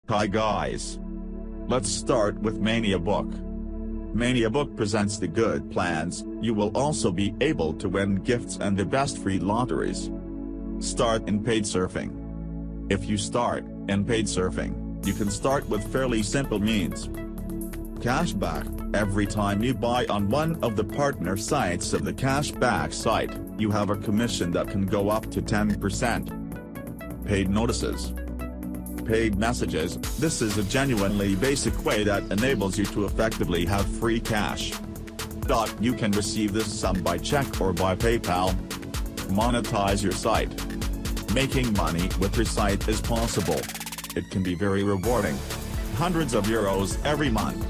Hi guys. Let's start with ManiaBook. ManiaBook presents the good plans. You will also be able to win gifts and the best free lotteries. Start in paid surfing. If you start in paid surfing, you can start with fairly simple means. Cashback. Every time you buy on one of the partner sites of the cashback site, you have a commission that can go up to 10%. Paid notices. Paid messages. This is a genuinely basic way that enables you to effectively have free cash. You can receive this sum by check or by PayPal. Monetize your site. Making money with your site is possible. It can be very rewarding. Hundreds of euros every month.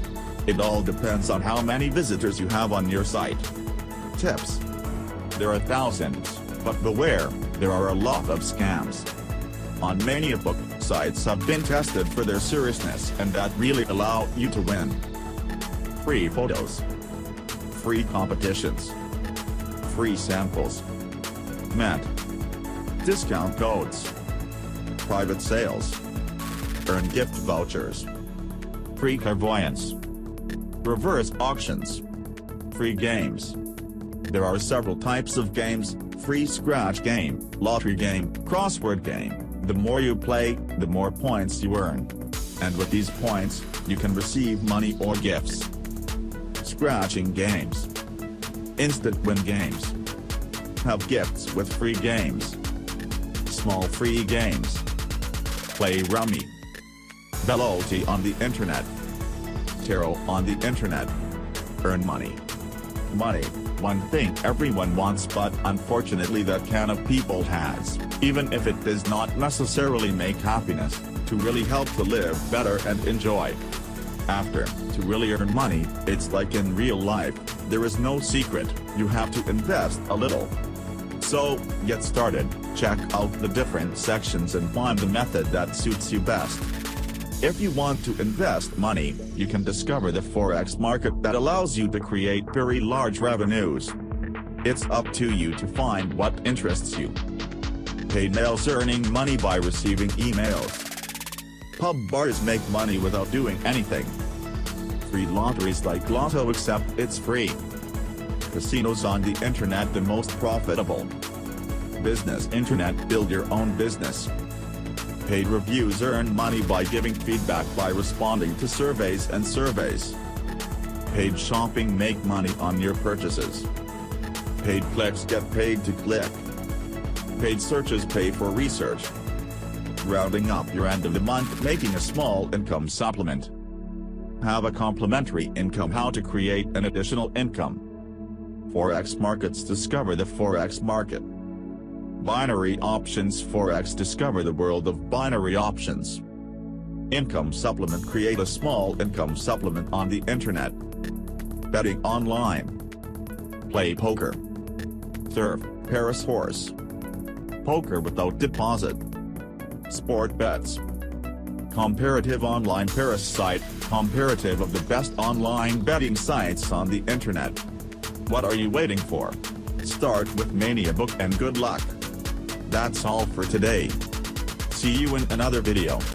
It all depends on how many visitors you have on your site. Tips. There are thousands, but beware, there are a lot of scams. On ManiaBook, sites have been tested for their seriousness and that really allow you to win. Free photos. Free competitions. Free samples. Mint. Discount codes. Private sales. Earn gift vouchers. Free clairvoyance. Reverse auctions. Free games. There are several types of games: free scratch game, lottery game, crossword game. The more you play, the more points you earn. And with these points, you can receive money or gifts. Scratching games. Instant win games. Have gifts with free games. Small free games. Play rummy. Veloci on the internet. Tarot on the internet. Earn money. Money, one thing everyone wants, but unfortunately that can of people has, even if it does not necessarily make happiness, to really help to live better and enjoy. To really earn money, it's like in real life, there is no secret, you have to invest a little. So, get started, check out the different sections and find the method that suits you best. If you want to invest money, you can discover the Forex market that allows you to create very large revenues. It's up to you to find what interests you. Paid mails. Earning money by receiving emails. Pub bars make money without doing anything. Free lotteries like Lotto, except it's free. Casinos on the internet. The most profitable. Business internet. Build your own business. Paid reviews. Earn money by giving feedback by responding to surveys and surveys. Paid shopping. Make money on your purchases. Paid clicks. Get paid to click. Paid searches. Pay for research. Rounding up your end of the month. Making a small income supplement. Have a complementary income. How to create an additional income. Forex markets. Discover the Forex market. Binary options. Forex. Discover the world of binary options. Income supplement. Create a small income supplement on the internet. Betting online. Play poker. Surf, Paris horse. Poker without deposit. Sport bets. Comparative online Paris site. Comparative of the best online betting sites on the internet. What are you waiting for? Start with ManiaBook and good luck. That's all for today. See you in another video.